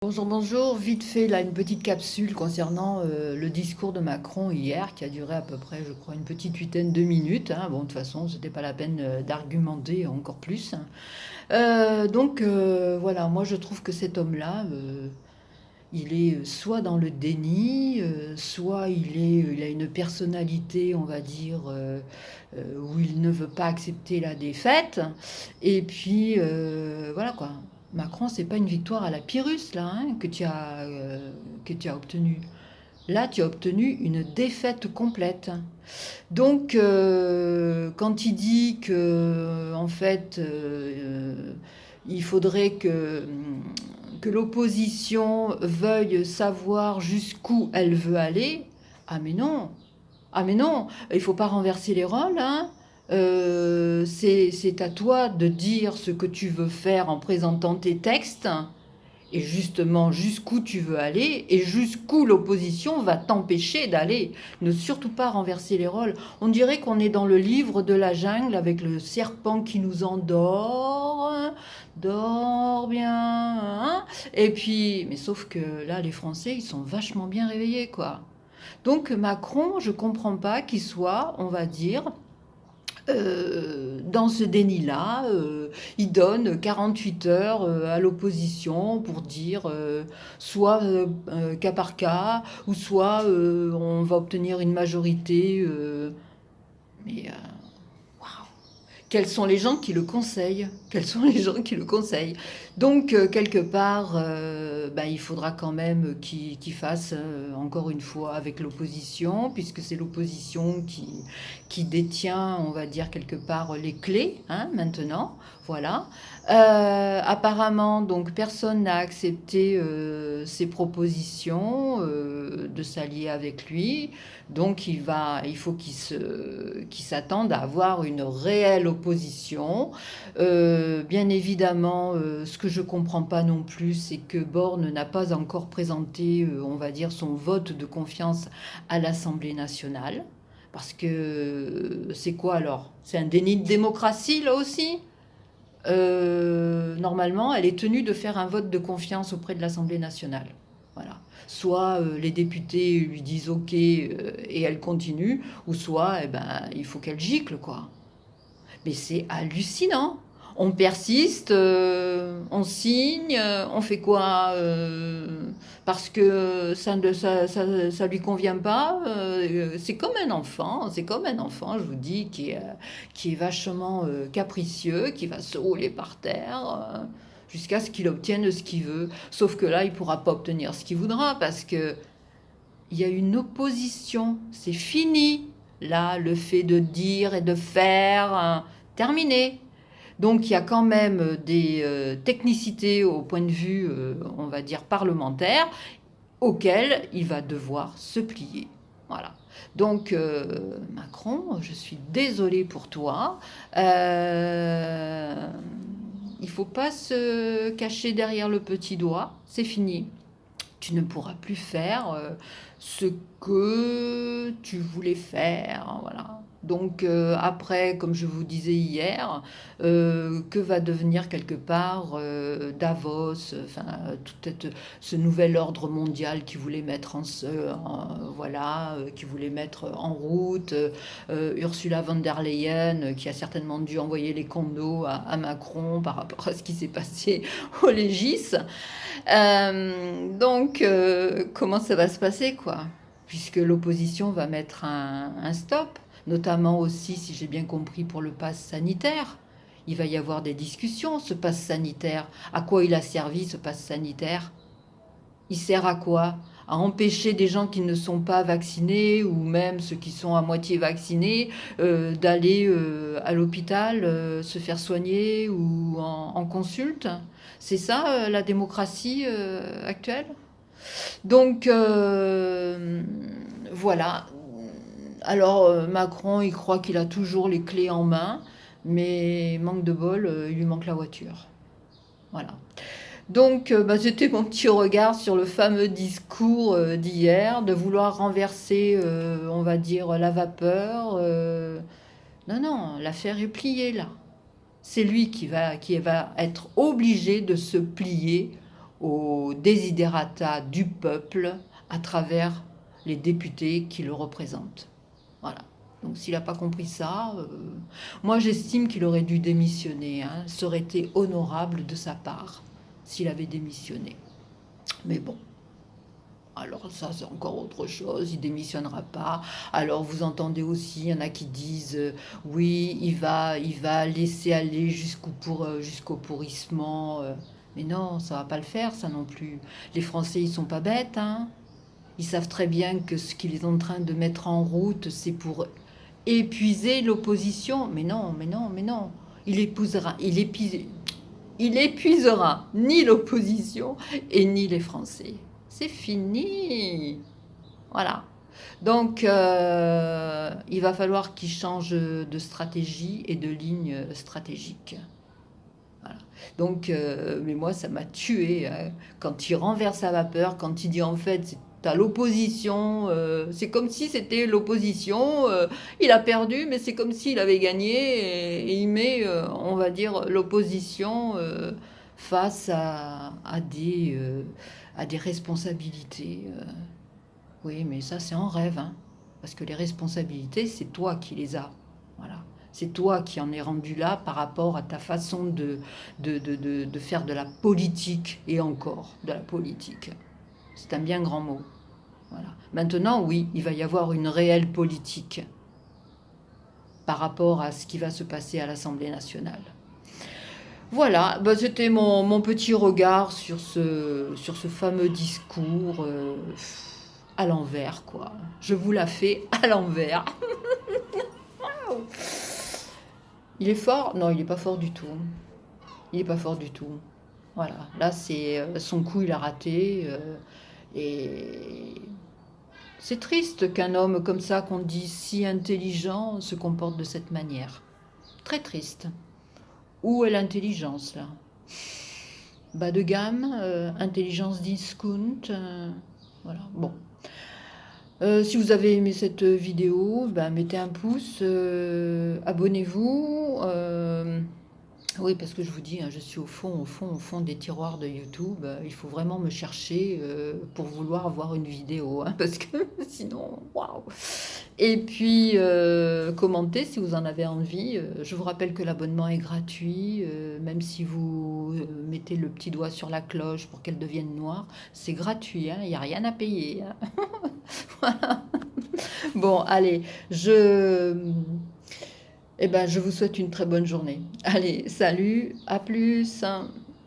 Bonjour, bonjour. Vite fait, là, une petite capsule concernant le discours de Macron hier, qui a duré à peu près, je crois, une petite huitaine de minutes, hein. Bon, de toute façon, c'était pas la peine d'argumenter encore plus. Voilà, moi je trouve que cet homme-là, il est soit dans le déni, soit il a une personnalité, on va dire, où il ne veut pas accepter la défaite. Et puis, voilà quoi. Macron, c'est pas une victoire à la Pyrrhus, là, hein, que tu as obtenue. Là, tu as obtenu une défaite complète. Donc, quand il dit que, en fait, il faudrait que l'opposition veuille savoir jusqu'où elle veut aller, ah mais non, ah mais non, il faut pas renverser les rôles, hein. C'est à toi de dire ce que tu veux faire en présentant tes textes et justement jusqu'où tu veux aller et jusqu'où l'opposition va t'empêcher d'aller. Ne surtout pas renverser les rôles. On dirait qu'on est dans le livre de la jungle avec le serpent qui nous endort. Dors bien, hein. Et puis, mais sauf que là, les Français, ils sont vachement bien réveillés, quoi. Donc Macron, je comprends pas qu'il soit, on va dire, dans ce déni-là, il donne 48 heures à l'opposition pour dire soit cas par cas, ou soit on va obtenir une majorité. Mais waouh, quels sont les gens qui le conseillent? Quels sont les gens qui le conseillent? Donc, quelque part, bah, il faudra quand même qu'il fasse, encore une fois, avec l'opposition, puisque c'est l'opposition qui détient, on va dire, quelque part, les clés, hein, maintenant. Voilà. Apparemment, donc, personne n'a accepté ses propositions de s'allier avec lui. Donc il faut qu'il s'attende à avoir une réelle opposition. Bien évidemment, ce que je ne comprends pas non plus, c'est que Borne n'a pas encore présenté, on va dire, son vote de confiance à l'Assemblée nationale. Parce que c'est quoi alors? C'est un déni de démocratie là aussi? Normalement, elle est tenue de faire un vote de confiance auprès de l'Assemblée nationale. Voilà. Soit les députés lui disent OK et elle continue, ou soit eh ben, il faut qu'elle gicle, quoi. Mais c'est hallucinant. On persiste, on signe, on fait quoi parce que ça lui convient pas. C'est comme un enfant, c'est comme un enfant, je vous dis, qui est vachement capricieux, qui va se rouler par terre jusqu'à ce qu'il obtienne ce qu'il veut. Sauf que là, il pourra pas obtenir ce qu'il voudra parce que il y a une opposition. C'est fini. Là, le fait de dire et de faire, hein, terminé. Donc il y a quand même des technicités au point de vue, on va dire, parlementaire, auxquelles il va devoir se plier. Voilà. Donc Macron, je suis désolée pour toi. Il ne faut pas se cacher derrière le petit doigt. C'est fini. Tu ne pourras plus faire ce que tu voulais faire. Voilà. Donc après, comme je vous disais hier, que va devenir quelque part Davos, enfin ce nouvel ordre mondial qui voulait mettre voilà, qui voulait mettre en route, Ursula von der Leyen, qui a certainement dû envoyer les condos à Macron par rapport à ce qui s'est passé au Légis. Comment ça va se passer, quoi? Puisque l'opposition va mettre un stop, notamment aussi, si j'ai bien compris, pour le pass sanitaire. Il va y avoir des discussions, ce pass sanitaire. À quoi il a servi, ce pass sanitaire? Il sert à quoi? À empêcher des gens qui ne sont pas vaccinés ou même ceux qui sont à moitié vaccinés d'aller à l'hôpital se faire soigner ou en consulte. C'est ça la démocratie actuelle. Donc voilà. Alors Macron, il croit qu'il a toujours les clés en main, mais manque de bol, il lui manque la voiture. Voilà. Donc, bah, c'était mon petit regard sur le fameux discours d'hier, de vouloir renverser, on va dire, la vapeur. Non, non, l'affaire est pliée là. C'est lui qui va être obligé de se plier aux desiderata du peuple à travers les députés qui le représentent. Voilà. Donc s'il n'a pas compris ça, moi j'estime qu'il aurait dû démissionner. Hein. Ça aurait été honorable de sa part s'il avait démissionné. Mais bon. Alors ça c'est encore autre chose, il démissionnera pas. Alors vous entendez aussi, il y en a qui disent oui, il va laisser aller jusqu'au pourrissement. Mais non, ça va pas le faire ça non plus. Les Français ils sont pas bêtes, hein. Ils savent très bien que ce qu'il est en train de mettre en route, c'est pour épuiser l'opposition. Mais non, mais non, mais non. Il épuisera ni l'opposition et ni les Français. C'est fini. Voilà. Donc, il va falloir qu'il change de stratégie et de ligne stratégique. Voilà. Donc, mais moi, ça m'a tué. Hein. Quand il renverse la vapeur, quand il dit en fait, t'as l'opposition, c'est comme si c'était l'opposition, il a perdu, mais c'est comme s'il avait gagné, et il met, on va dire, l'opposition face à des responsabilités. Oui, mais ça, c'est en rêve, hein, parce que les responsabilités, c'est toi qui les as. Voilà. C'est toi qui en es rendu là par rapport à ta façon de faire de la politique, et encore de la politique. C'est un bien grand mot. Voilà. Maintenant, oui, il va y avoir une réelle politique par rapport à ce qui va se passer à l'Assemblée nationale. Voilà, bah, c'était mon petit regard sur ce fameux discours à l'envers, quoi. Je vous la fais à l'envers. Il est fort? Non, il n'est pas fort du tout. Il n'est pas fort du tout. Voilà, là, c'est son coup, il a raté. Et c'est triste qu'un homme comme ça, qu'on dit si intelligent, se comporte de cette manière. Très triste. Où est l'intelligence, là? Bas de gamme, intelligence discount. Voilà, bon. Si vous avez aimé cette vidéo, ben, mettez un pouce, abonnez-vous. Oui, parce que je vous dis, hein, je suis au fond des tiroirs de YouTube. Il faut vraiment me chercher pour vouloir voir une vidéo, hein, parce que sinon, waouh! Et puis, commentez si vous en avez envie. Je vous rappelle que l'abonnement est gratuit, même si vous mettez le petit doigt sur la cloche pour qu'elle devienne noire. C'est gratuit, hein, il n'y a rien à payer. Hein. Voilà. Bon, allez, eh ben, je vous souhaite une très bonne journée. Allez, salut, à plus.